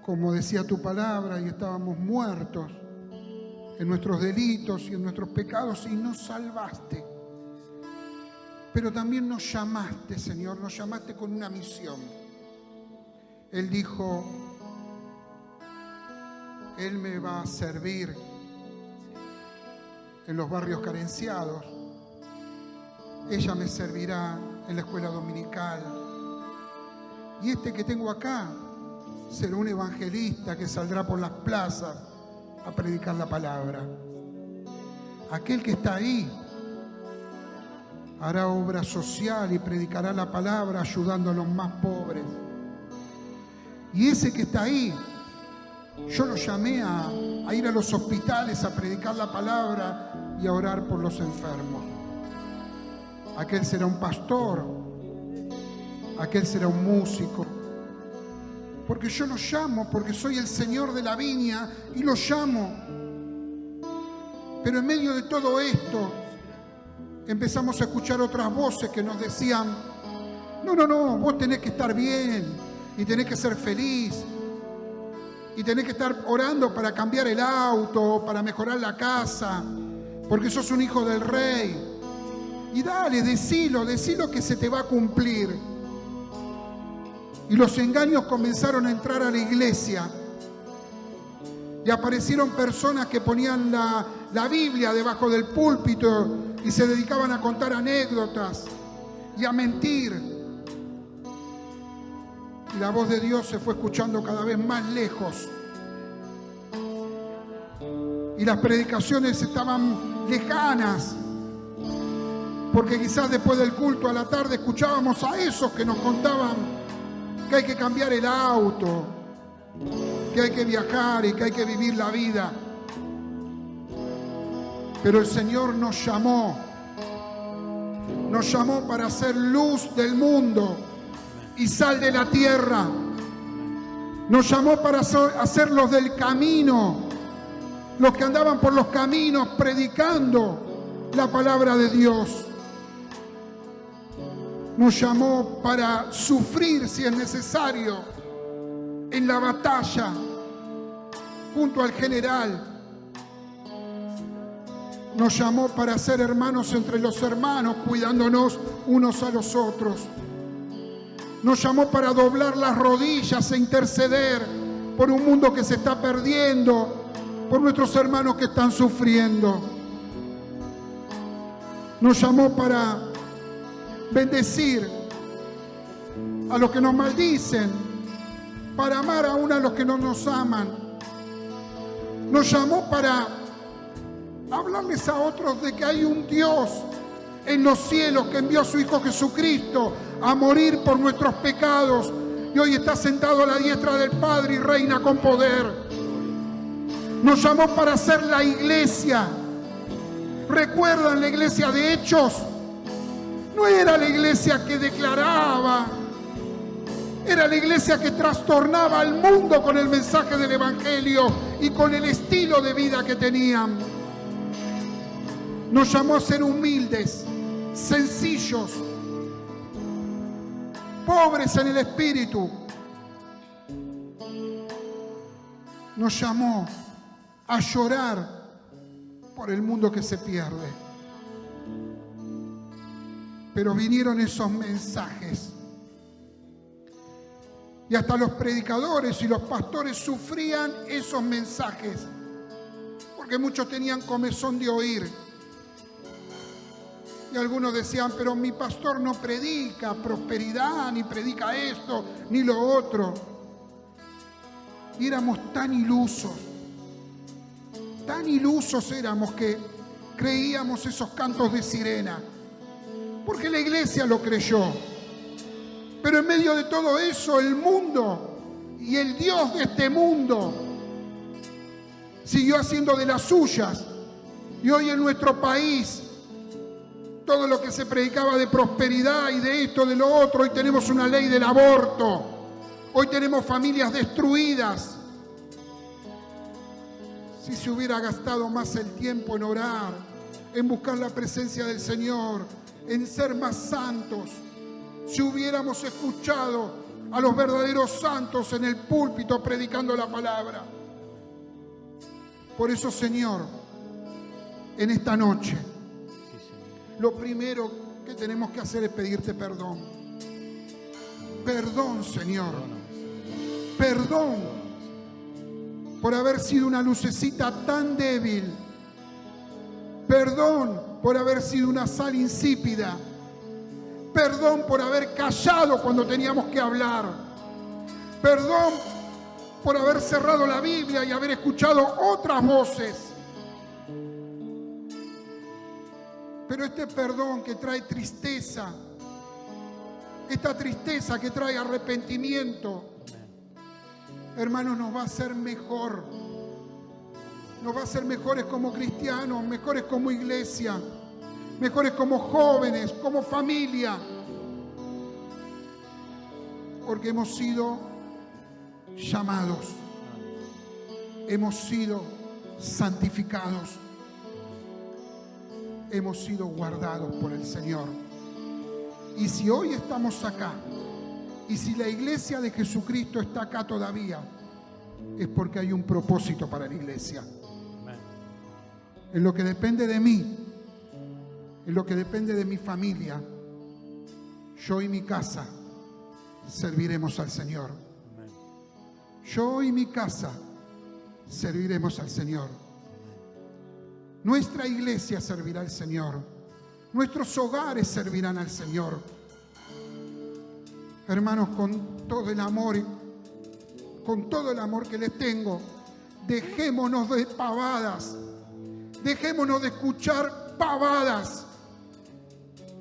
Como decía tu palabra, y estábamos muertos en nuestros delitos y en nuestros pecados, y nos salvaste. Pero también nos llamaste, Señor, nos llamaste con una misión. Él dijo: Él me va a servir en los barrios carenciados. Ella me servirá en la escuela dominical. Y este que tengo acá será un evangelista que saldrá por las plazas a predicar la palabra. Aquel que está ahí hará obra social y predicará la palabra ayudando a los más pobres. Y ese que está ahí, yo lo llamé a ir a los hospitales a predicar la palabra y a orar por los enfermos. aquel será un pastor, aquel será un músico. Porque yo lo llamo, porque soy el Señor de la viña y lo llamo. Pero en medio de todo esto, empezamos a escuchar otras voces que nos decían: no, vos tenés que estar bien y tenés que ser feliz y tenés que estar orando para cambiar el auto, para mejorar la casa, porque sos un hijo del rey. Y dale, decilo que se te va a cumplir. Y los engaños comenzaron a entrar a la iglesia. Y aparecieron personas que ponían la Biblia debajo del púlpito y se dedicaban a contar anécdotas y a mentir. Y la voz de Dios se fue escuchando cada vez más lejos. Y las predicaciones estaban lejanas. Porque quizás después del culto a la tarde escuchábamos a esos que nos contaban que hay que cambiar el auto, que hay que viajar y que hay que vivir la vida. Pero el Señor nos llamó para ser luz del mundo y sal de la tierra. Nos llamó para hacer los del camino, los que andaban por los caminos predicando la palabra de Dios. Nos llamó para sufrir, si es necesario, en la batalla junto al general. Nos llamó para ser hermanos entre los hermanos, cuidándonos unos a los otros. Nos llamó para doblar las rodillas e interceder por un mundo que se está perdiendo, por nuestros hermanos que están sufriendo. Nos llamó para bendecir a los que nos maldicen, para amar aún a los que no nos aman. Nos llamó para hablarles a otros de que hay un Dios en los cielos que envió a su Hijo Jesucristo a morir por nuestros pecados y hoy está sentado a la diestra del Padre y reina con poder. Nos llamó para ser la iglesia. ¿Recuerdan la iglesia de Hechos? No era la iglesia que declaraba, era la iglesia que trastornaba al mundo con el mensaje del Evangelio y con el estilo de vida que tenían. Nos llamó a ser humildes, sencillos, pobres en el espíritu. Nos llamó a llorar por el mundo que se pierde. Pero vinieron esos mensajes. Y hasta los predicadores y los pastores sufrían esos mensajes. Porque muchos tenían comezón de oír. Y algunos decían: pero mi pastor no predica prosperidad, ni predica esto, ni lo otro. Y éramos tan ilusos éramos que creíamos esos cantos de sirena. Porque la iglesia lo creyó. Pero en medio de todo eso, el mundo y el Dios de este mundo siguió haciendo de las suyas. Y hoy en nuestro país, todo lo que se predicaba de prosperidad y de esto, de lo otro, hoy tenemos una ley del aborto. Hoy tenemos familias destruidas. Si se hubiera gastado más el tiempo en orar, en buscar la presencia del Señor, en ser más santos, si hubiéramos escuchado a los verdaderos santos en el púlpito predicando la palabra. Por eso, Señor, en esta noche, lo primero que tenemos que hacer es pedirte perdón. Perdón, Señor. Perdón por haber sido una lucecita tan débil. Perdón por haber sido una sal insípida. Perdón por haber callado cuando teníamos que hablar. Perdón por haber cerrado la Biblia y haber escuchado otras voces. Pero este perdón que trae tristeza, esta tristeza que trae arrepentimiento, hermanos, nos va a hacer mejor. Nos va a hacer mejores como cristianos, mejores como iglesia. mejores como jóvenes, como familia, porque hemos sido llamados, hemos sido santificados, hemos sido guardados por el Señor. Y si hoy estamos acá, y si la iglesia de Jesucristo está acá todavía, es porque hay un propósito para la iglesia. En lo que depende de mí, en lo que depende de mi familia, yo y mi casa serviremos al Señor. Yo y mi casa serviremos al Señor. Nuestra iglesia servirá al Señor. Nuestros hogares servirán al Señor. Hermanos, con todo el amor que les tengo, dejémonos de pavadas. Dejémonos de escuchar pavadas.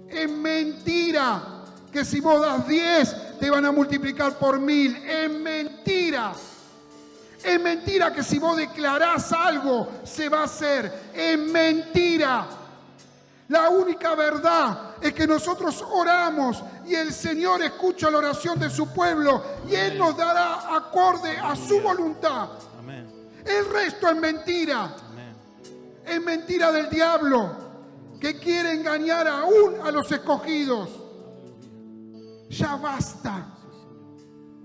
Es mentira que si vos das 10 te van a multiplicar por 1000. Es mentira. Es mentira que si vos declarás algo se va a hacer. Es mentira. La única verdad es que nosotros oramos y el Señor escucha la oración de su pueblo y Él nos dará acorde a su voluntad. Amén. El resto es mentira. Amén. Es mentira del diablo que quiere engañar aún a los escogidos. Ya basta.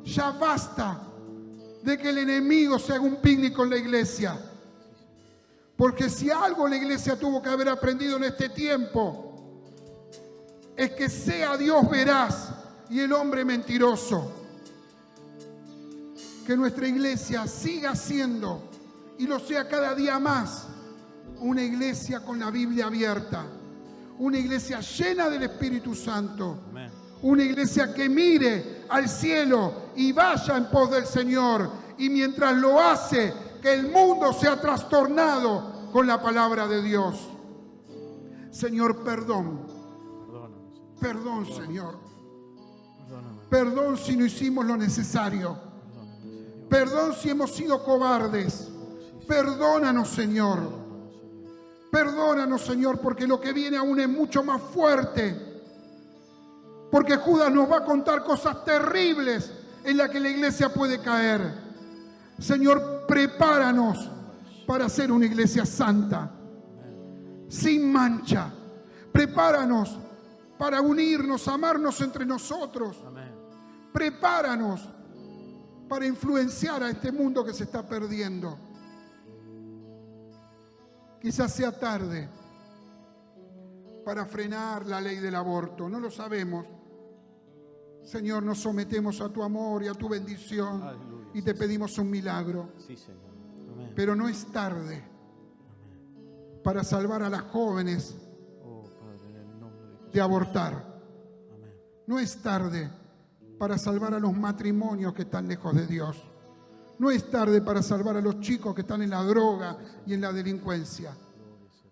Ya basta de que el enemigo se haga un picnic con la iglesia. Porque si algo la iglesia tuvo que haber aprendido en este tiempo, es que sea Dios veraz y el hombre mentiroso. Que nuestra iglesia siga siendo, y lo sea cada día más, una iglesia con la Biblia abierta, una iglesia llena del Espíritu Santo. Amén. Una iglesia que mire al cielo y vaya en pos del Señor. Y mientras lo hace, que el mundo sea trastornado con la palabra de Dios. Señor, perdón. Perdón, Señor. Perdón si no hicimos lo necesario. Perdón si hemos sido cobardes. Perdónanos, Señor. Perdónanos, Señor, porque lo que viene aún es mucho más fuerte. Porque Judas nos va a contar cosas terribles en las que la iglesia puede caer. Señor, prepáranos para ser una iglesia santa, sin mancha. Prepáranos para unirnos, amarnos entre nosotros. Amén. Prepáranos para influenciar a este mundo que se está perdiendo. Quizás sea tarde para frenar la ley del aborto, no lo sabemos. Señor, nos sometemos a tu amor y a tu bendición. Aleluya. Y te pedimos un milagro. Sí, Señor. Amén. Pero no es tarde para salvar a las jóvenes Oh, Padre, en el nombre de Jesús. de abortar. Amén. No es tarde para salvar a los matrimonios que están lejos de Dios. No es tarde para salvar a los chicos que están en la droga y en la delincuencia.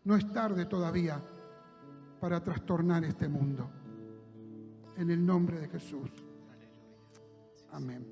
No es tarde todavía para trastornar este mundo. En el nombre de Jesús. Amén.